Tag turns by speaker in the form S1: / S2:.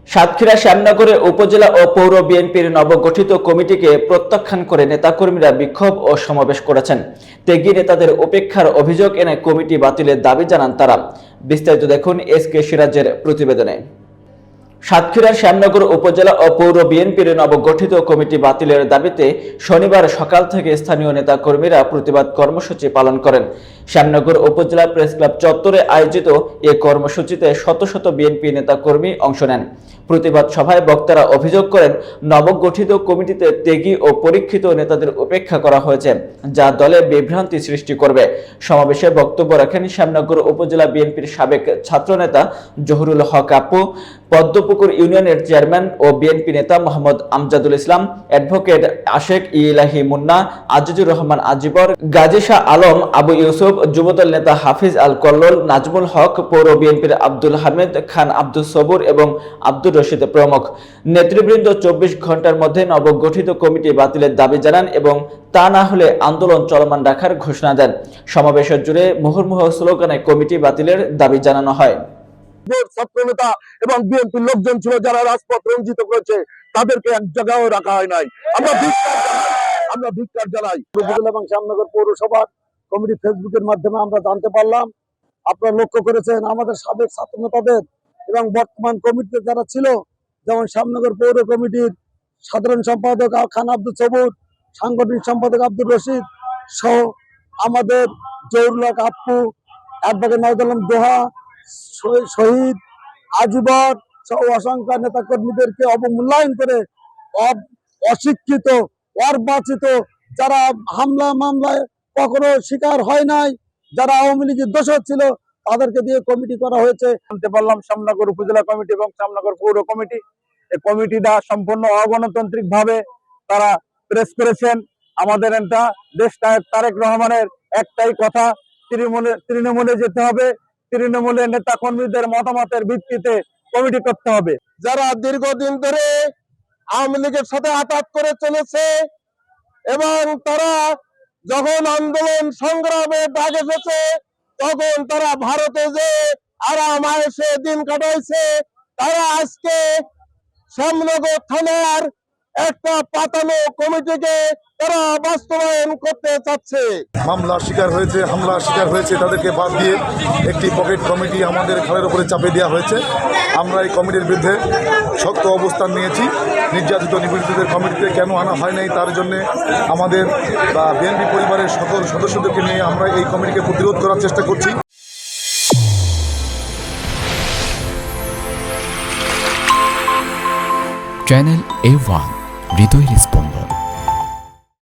S1: সাতক্ষীরা শ্যামনগরে উপজেলা ও পৌর বিএনপির নবগঠিত কমিটিকে প্রত্যাখ্যান করে নেতাকর্মীরা বিক্ষোভ ও সমাবেশ করেছেন। ত্যাগী নেতাদের উপেক্ষার অভিযোগ এনে কমিটি বাতিলের দাবি জানান তারা। বিস্তারিত দেখুন এসকে সিরাজের প্রতিবেদনে। সাতক্ষীরার শ্যামনগর উপজেলা ও পৌর বিএনপির নবগঠিত কমিটি বাতিলের দাবিতে শনিবার সকাল থেকে স্থানীয় নেতাকর্মীরা প্রতিবাদ কর্মসূচি পালন করেন। শ্যামনগর উপজেলা প্রেস ক্লাব চত্বরে আয়োজিত এ কর্মসূচিতে শত শত বিএনপি নেতাকর্মী অংশ নেন। প্রতিবাদ সভায় বক্তারা অভিযোগ করেন, নবগঠিত কমিটিতে ত্যাগী ও পরীক্ষিত নেতাদের উপেক্ষা করা হয়েছে, যা দলে বিভ্রান্তি সৃষ্টি করবে। সমাবেশে বক্তব্য রাখেন শ্যামনগর উপজেলা বিএনপির সাবেক ছাত্রনেতা জহুরুল হক আপু, পদ্মপুকুর ইউনিয়নের চেয়ারম্যান ও বিএনপি নেতা মোহাম্মদ আমজাদুল ইসলাম, অ্যাডভোকেট আশেক ইলাহি মুন্না, আজিজুর রহমান আজিবর, গাজী শাহ আলম, আবু ইউসুফ, যুবদল নেতা হাফিজ আল কল্লোল, নাজমুল হক, পৌর বিএনপির আব্দুল হামিদ খান, আব্দুল সবুর এবং আব্দুর রশিদ প্রমুখ। নেতৃবৃন্দ 24 ঘন্টার মধ্যে নবগঠিত কমিটি বাতিলের দাবি জানান এবং তা না হলে আন্দোলন চলমান রাখার ঘোষণা দেন। সমাবেশের জুড়ে মুহুর্মুহ স্লোগানে কমিটি বাতিলের দাবি জানানো হয়।
S2: ছাত্র নেতা এবং বিএনপির লোকজন ছিল যারা রাজপথ রঞ্জিত করেছে, তাদেরকে এক জায়গায় রাখা হয় নাই। আমরা ধিক্কার জানাই। উপজেলা এবং শ্যামনগর পৌরসভার কমিটি ফেসবুকের মাধ্যমে আমরা জানতে পারলাম, আপনারা লক্ষ্য করেছেন আমাদের সাবেক ছাত্র নেতাদের এবং বর্তমান কমিটিতে যারা ছিল, যেমন শ্যামনগর পৌর কমিটির সাধারণ সম্পাদক খান আব্দুল সবুর, সাংগঠনিক সম্পাদক আব্দুর রশিদ সহ আমাদের জহুরুল হক আপু, অ্যাডভোকেট নওয়াজ দোহা, শহীদ আজিবর সহ অসংখ্য নেতা কর্মীদেরকে অবমূল্যায়ন করে অশিক্ষিত অর্বাচিত যারা হামলা মামলায় কখনো শিকার হয় নাই, যারা আওয়ামী লীগের দোষর ছিল, তাদেরকে দিয়ে কমিটি করা হয়েছে। জানতে পারলাম শ্যামনগর উপজেলা কমিটি এবং শ্যামনগর পৌর কমিটি, এই কমিটিটা সম্পূর্ণ অগণতান্ত্রিক ভাবে তারা প্রেস করেছেন। আমাদের এটা দেশ নায়ক তারেক রহমানের একটাই কথা, তৃণমূলে যেতে হবে, তৃণমূলের নেতা কর্মীদের মতামতের ভিত্তিতে কমিটি করতে হবে। যারা দীর্ঘদিন ধরে আওয়ামী লীগের সাথে আঘাত করে চলেছে এবং তারা যখন আন্দোলন সংগ্রামে ডাক এসেছে তখন তারা ভারতে যে আরাম আয়েশে দিন কাটাইছে, তারা আজকে শ্যামনগর থানার একটা পাতানো কমিটিকে তারা বাস্তবায়ন করতে চাচ্ছে।
S3: হামলার শিকার হয়েছে তাদেরকে বাদ দিয়ে একটি পকেট কমিটি আমাদের ঘাড়ের উপরে চাপে দেওয়া হয়েছে। আমরা এই কমিটির বিরুদ্ধে শক্ত অবস্থান নিয়েছি। নির্যাতিত নিপীড়িতদের কমিটিতে কেন আনা হয় নাই তার জন্যে আমাদের বিএনপি পরিবারের সকল সদস্যদেরকে নিয়ে আমরা এই কমিটিকে প্রতিরোধ করার চেষ্টা করছি।
S4: চ্যানেল A1 হৃদয়ের স্পন্দন।